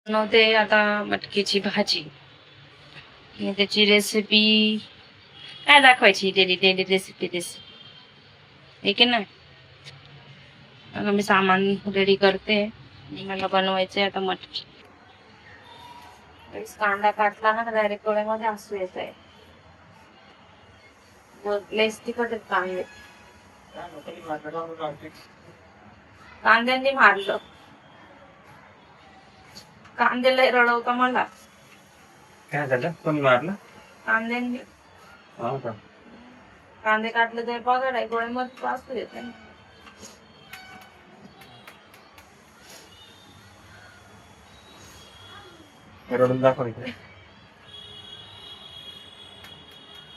बनवते आता मटकीची भाजी. आणि त्याची रेसिपी काय दाखवायची, डेली डेली रेसिपी ठीक आहे ना. आता मी सामान रेडी करते. मला बनवायचंय आता मटकी. कांदा काटला ना डायरेक्ट डोळ्यामध्ये हसू येत आहे. लेस तिखट कांदे कांद्यांनी मारलं. कांद्याला रडवतं मला. काय झालं? कोणी मारलं? कांद्यांनी. कांदे काटले तर पगड आहे, डोळ्यामध्ये वाचू येत आहे. रडून दाखव इकडे.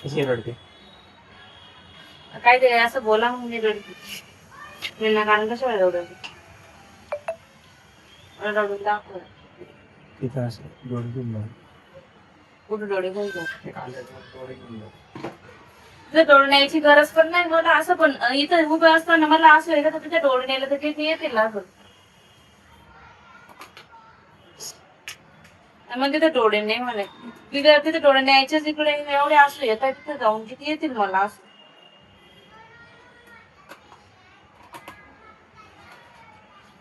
कशी रडते? काय ते असं बोला मग मी रडते. मी कारण कसं रडवते. रडून दाखव. तिथं असं डोळे घेऊन जाऊ. कुठे डोळे घेऊन जाऊ? डोळे घेऊन जाऊ. तुझं डोळे न्यायची गरज पण नाही मला. असं पण इथं उभं असताना मला असं आहे का तुझ्या डोळे नेलं तर ते येतील असं. मग तिथे डोळे नाही म्हणे. तिथे डोळे न्यायचेच इकडे एवढे असू येतात तिथे जाऊन किती येतील मला असं.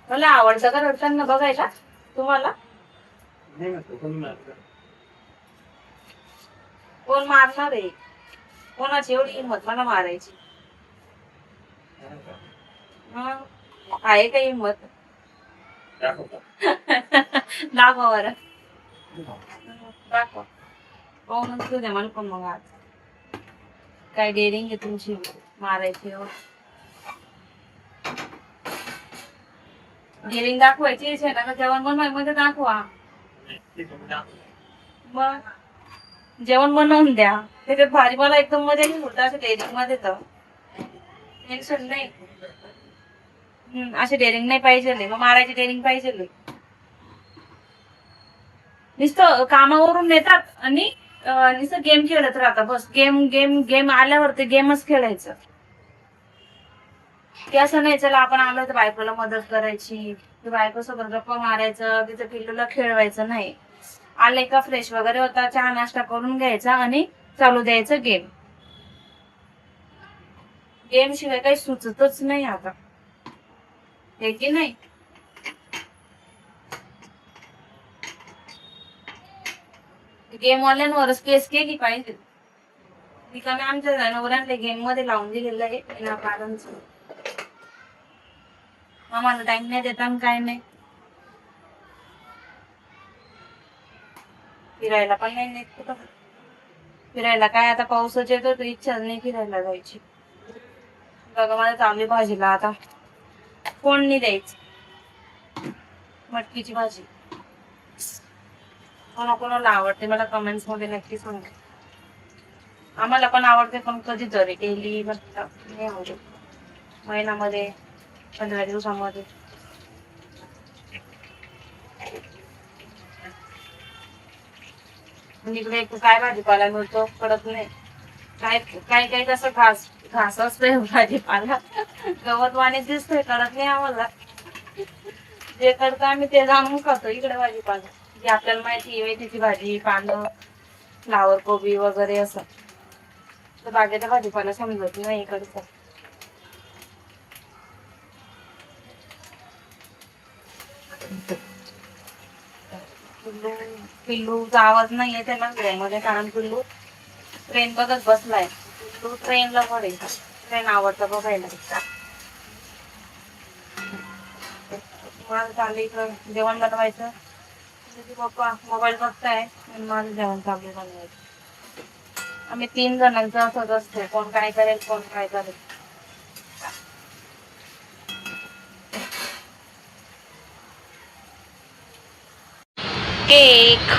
मला आवडतं का रडताना बघायला तुम्हाला? कोण मारणार आहे? कोणाची एवढी हिंमत मला मारायची? आहे का हिंमत? दाखवा बरं. दाखवा. पाहूनच तू द्या मला पण मग आज. काय डेअरिंग आहे तुमची मारायची? डेअरिंग दाखवायची शेताला जेवण बनवायमध्ये दाखवा. मग जेवण बनवून द्या. त्याच्यात भाजी मला एकदम मध्ये नाही होत असं डेअरिंग मध्ये तर टेन्शन नाही. असे डेअरिंग नाही पाहिजे. मग मारायची डेअरिंग पाहिजे. नुसतं कामावरून येतात आणि नुसतं गेम खेळत राहतात. बस गेम गेम गेम आल्यावर ते गेमच खेळायचं. ते असं नाही चला आपण आलो तर बायकोला मदत करायची, बायको सोबत गप्पा मारायचं, तिचं पिल्लूला खेळवायचं नाही. आले का फ्रेश वगैरे होता, चहा नाश्ता करून घ्यायचा आणि चालू द्यायचं गेम. गेम शिवाय काही सुचतच नाही आता, हे की नाही? गेम वाल्यांवरच केस केली पाहिजे. रिकामी आमच्या नवऱ्यांना गेम मध्ये लावून दिलेलं आहे बिना कारणच. आम्हाला टाइम नाही देता काय नाही. फिरायला पण नाही नेत कुठं. फिरायला काय आता पावसाची येतो तर इच्छा नाही फिरायला जायची. बघा मला चांगली भाजीला आता फोडणी द्यायची मटकीची भाजी. कोणाकोणाला आवडते मला कमेंट्स मध्ये नक्की सांगा. आम्हाला पण आवडते पण कधीतरी डेली नाही आवडत. महिन्यामध्ये 15 दिवसामध्ये. इकडे काय भाजीपाला मिळतो कळत नाही. काय काय काय कसं घास असतोय भाजीपाला. गवत वाणी दिसतोय कळत नाही आम्हाला. जे करतो आम्ही ते जाणून खातो इकडे भाजीपाला. जी आपल्याला माहिती मेथीची भाजी, पानं, फ्लावर कोबी वगैरे असं. तर बागेचा भाजीपाला समजत नाही इकडचा. पिल्लूचा आवाज नाही येते ना घरामध्ये कारण पिल्लू ट्रेन बघत बसलाय. पिल्लू ट्रेनला पडेल. ट्रेन आवडतं बघायला. माझं चाललं इकडं जेवण बनवायचं. पप्पा मोबाईल बघताय आणि माझं जेवण चालू बनवायचं. आम्ही 3 जणांचं असंच असतं. कोण काय करेल कोण काय करेल. केक